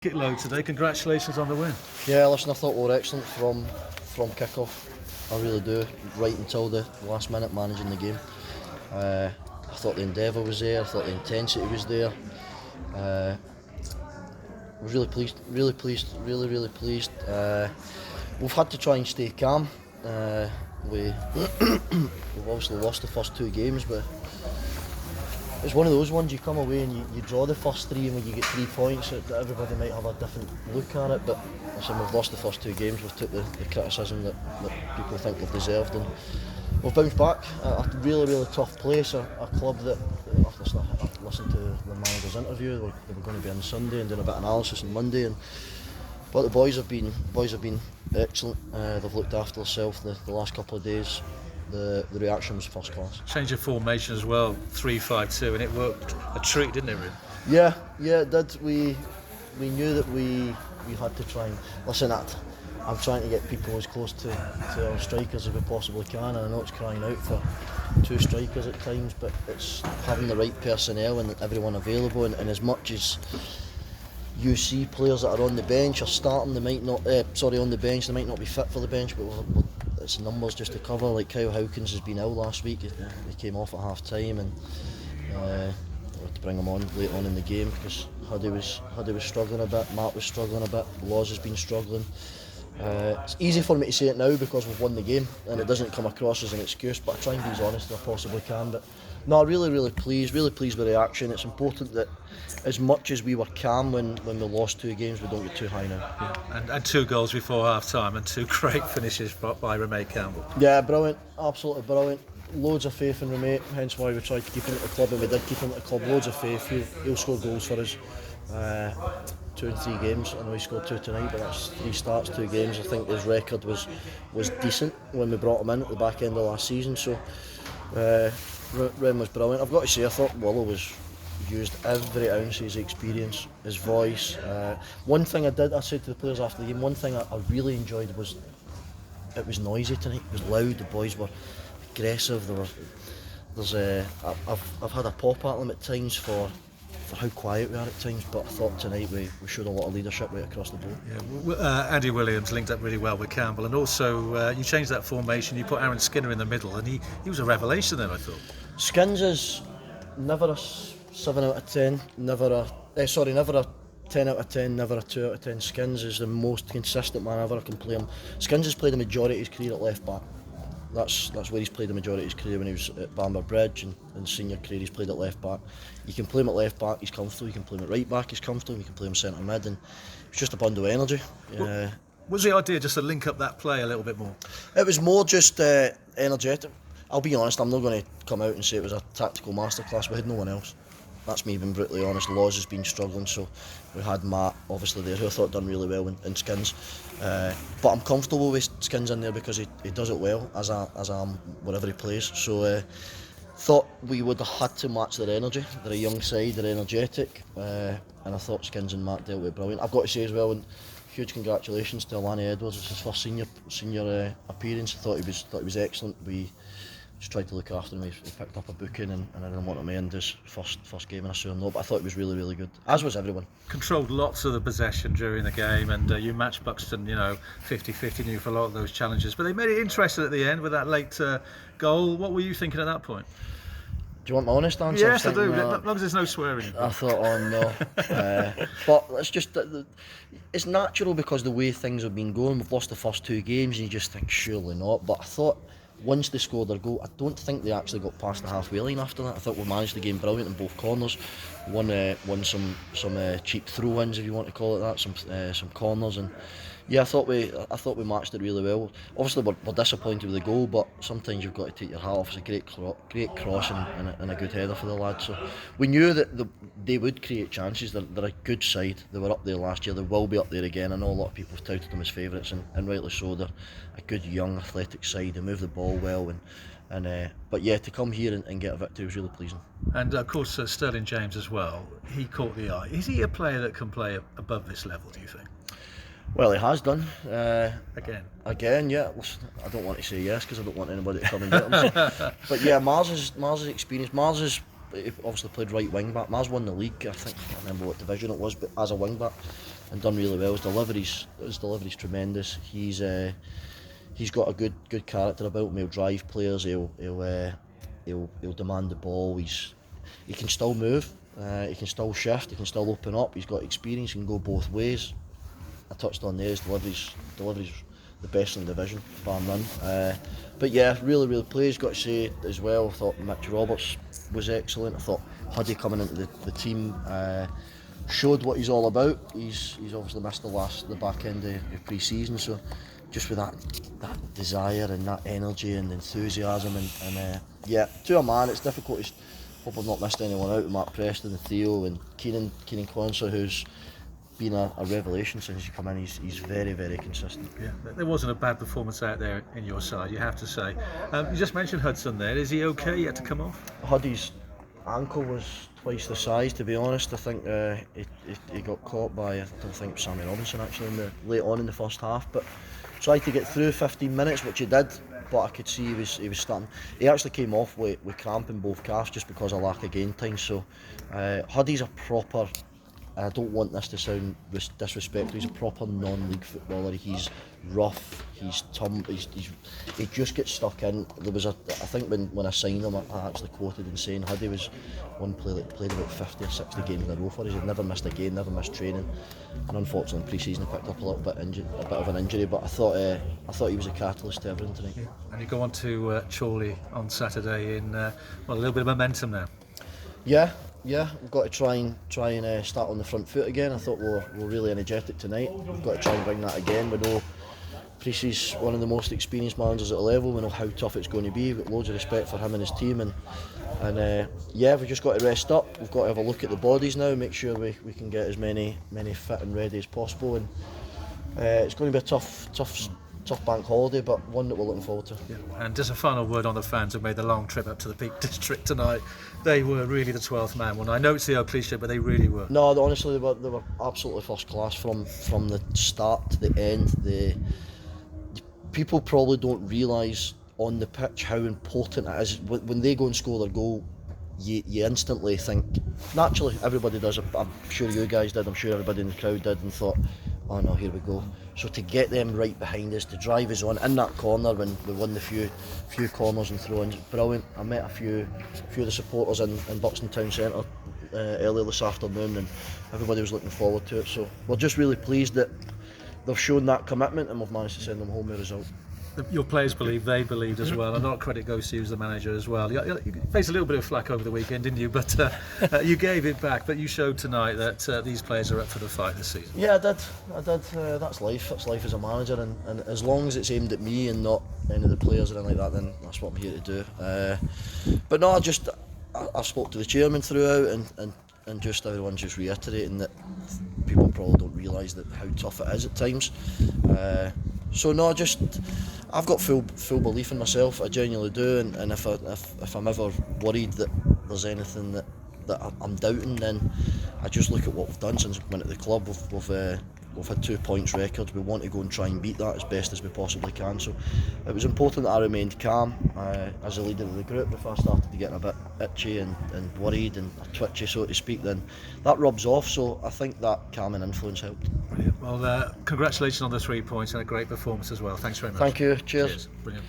It low today. Congratulations on the win. Yeah, listen, I thought we were excellent from kick-off. I really do. Right until the last minute, managing the game. I thought the endeavour was there. I thought the intensity was there. I was really pleased. Really pleased. We've had to try and stay calm. We've obviously lost the first two games, but it's one of those ones you come away and you draw the first three, and when you get 3 points, everybody might have a different look at it. But listen, we've lost the first two games. We've took the criticism that people think we've deserved, and we've bounced back. A really tough place, a club that I've listened to the manager's interview. They were going to be on Sunday and doing a bit of analysis on Monday, but the boys have been excellent. They've looked after themselves the last couple of days. The reaction was first class. Change of formation as well, 3-5-2, and it worked a treat, didn't it, really? Yeah, it did. We knew that we had to try and listen. I'm trying to get people as close to our strikers as we possibly can, and I know it's crying out for two strikers at times, but it's having the right personnel and everyone available. And as much as you see players that are on the bench or starting, they might not. On the bench, they might not be fit for the bench, but it's numbers just to cover. Like Kyle Howkins has been ill last week. He came off at half time, and we had to bring him on late on in the game because Huddy was struggling a bit, Matt was struggling a bit, Laws has been struggling. It's easy for me to say it now because we've won the game and it doesn't come across as an excuse, but I try and be as honest as I possibly can. But no, really pleased with the reaction. It's important that as much as we were calm when we lost two games, we don't get too high now. Yeah. And 2 goals before half time and 2 great finishes by Remay Campbell. Yeah, brilliant, absolutely brilliant. Loads of faith in Remay, hence why we tried to keep him at the club, and we did keep him at the club. Loads of faith. He'll score goals for us. 2 and 3 games. I know he scored 2 tonight, but that's 3 starts, 2 games. I think his record was decent when we brought him in at the back end of last season. So Rem was brilliant. I've got to say, I thought Willow was used every ounce of his experience, his voice. One thing I said to the players after the game, one thing I really enjoyed was it was noisy tonight. It was loud. The boys were aggressive. I've had a pop at them at times for how quiet we are at times, but I thought tonight we showed a lot of leadership right across the board. Yeah, Andy Williams linked up really well with Campbell, and also you changed that formation. You put Aaron Skinner in the middle, and he was a revelation then, I thought. Skins is never a 7 out of 10, never a 10 out of 10, never a 2 out of 10. Skins is the most consistent man ever. I can play him. Skins has played the majority of his career at left back. That's where he's played the majority of his career when he was at Bamber Bridge, and senior career he's played at left back. You can play him at left back, he's comfortable. You can play him at right back, he's comfortable. You can play him centre mid, and it's just a bundle of energy. Was the idea just to link up that play a little bit more? It was more just energetic. I'll be honest, I'm not going to come out and say it was a tactical masterclass. We had no one else. That's me being brutally honest. Laws has been struggling, so we had Matt obviously there, who I thought done really well in Skins. But I'm comfortable with Skins in there because he does it well as wherever he plays. So thought we would have had to match their energy. They're a young side, they're energetic, and I thought Skins and Matt dealt with it brilliant. I've got to say as well, and huge congratulations to Alani Edwards. It's his first senior appearance. I thought he was excellent. We just tried to look after him. He picked up a booking, and I didn't want him to end his first game, and I saw him no, but I thought it was really good, as was everyone. Controlled lots of the possession during the game, and you matched Buxton, 50-50, knew for a lot of those challenges, but they made it interesting at the end with that late goal. What were you thinking at that point? Do you want my honest answer? Yes, I do, as long as there's no swearing. I thought, oh no. But it's just it's natural because the way things have been going. We've lost the first 2 games, and you just think surely not. But I thought once they scored their goal, I don't think they actually got past the halfway line after that. I thought we managed the game brilliant in both corners. Won some cheap throw-ins, if you want to call it that, some corners, and yeah, I thought we matched it really well. Obviously we're disappointed with the goal, but sometimes you've got to take your hat off. It's a great cross and a good header for the lads. So we knew that they would create chances. They're a good side. They were up there last year. They will be up there again. I know a lot of people have touted them as favourites, and rightly so. They're a good young athletic side. They move the ball well, but yeah, to come here and get a victory was really pleasing. And of course Sterling James as well. He caught the eye. Is he a player that can play above this level, do you think? Well, he has done. Again, yeah. Listen, I don't want to say yes because I don't want anybody to come and get him. But yeah, Mars's experience. Mars has obviously played right wing back. Mars won the league. I can't remember what division it was, but as a wing back. done really well. His delivery's tremendous. He's got a good character about him. He'll drive players. He'll demand the ball. He can still move. He can still shift. He can still open up. He's got experience. He can go both ways. I touched on there. His delivery's the best in the division, bar none. But yeah, really pleased. Got to say as well, I thought Mitch Roberts was excellent. I thought Huddy coming into the team showed what he's all about. He's obviously missed the back end of pre-season, so just with that desire and that energy and enthusiasm and yeah, to a man, it's difficult. Hope I've not missed anyone out. Mark Preston and Theo and Keenan Quansah, who's been a revelation since he's come in. He's very consistent. Yeah, there wasn't a bad performance out there in your side, you have to say. You just mentioned Hudson there. Is he okay yet to come off? Huddy's ankle was twice the size, to be honest. I think he got caught by, I don't think, Sammy Robinson actually late on in the first half, but tried to get through 15 minutes, which he did, but I could see he was starting. He actually came off with cramp in both calves just because of lack of game time. So Huddy's a proper, and I don't want this to sound disrespectful, he's a proper non-league footballer. He's rough, he just gets stuck in. There was I think when I signed him, I actually quoted him saying Huddy was one player that played about 50 or 60 games in a row for us. He'd never missed a game, never missed training, and unfortunately in pre-season he picked up a bit of an injury, but I thought he was a catalyst to everything tonight. And you go on to Chorley on Saturday in a little bit of momentum now. Yeah, we've got to try and start on the front foot again. I thought we're really energetic tonight. We've got to try and bring that again. We know Preece's one of the most experienced managers at the level. We know how tough it's going to be. We've got loads of respect for him and his team, and yeah, we've just got to rest up. We've got to have a look at the bodies now, make sure we can get as many fit and ready as possible. And it's going to be a tough bank holiday, but one that we're looking forward to. Yeah. And just a final word on the fans who made the long trip up to the Peak District tonight. They were really the 12th man. Well, I know it's the old cliche, but they really were. No, honestly, they were absolutely first class from the start to the end. The people probably don't realise on the pitch how important it is. When they go and score their goal, you instantly think, naturally everybody does, I'm sure you guys did, I'm sure everybody in the crowd did, and thought, oh no, here we go. So to get them right behind us, to drive us on in that corner when we won the few corners and throw-ins, brilliant. I met a few of the supporters in Buxton Town Centre earlier this afternoon, and everybody was looking forward to it. So we're just really pleased that they've shown that commitment and we've managed to send them home with a result. Your players believed, they believed as well, and a lot of credit goes to you as the manager as well. You faced a little bit of flack over the weekend, didn't you? But you gave it back. But you showed tonight that these players are up for the fight this season. Yeah, I did. That's life. That's life as a manager, and as long as it's aimed at me and not any of the players or anything like that, then that's what I'm here to do. But no, I spoke to the chairman throughout, and just everyone's just reiterating that people probably don't realise that how tough it is at times. So no, I've got full belief in myself. I genuinely do, and if I'm ever worried that there's anything that I'm doubting, then I just look at what we've done since we've been at the club. We've had 2 points records. We want to go and try and beat that as best as we possibly can. So it was important that I remained calm as a leader of the group. If I started to get a bit itchy and worried and twitchy, so to speak, then that rubs off. So I think that calming influence helped. Brilliant. Well, congratulations on the 3 points and a great performance as well. Thanks very much. Thank you. Cheers. Brilliant.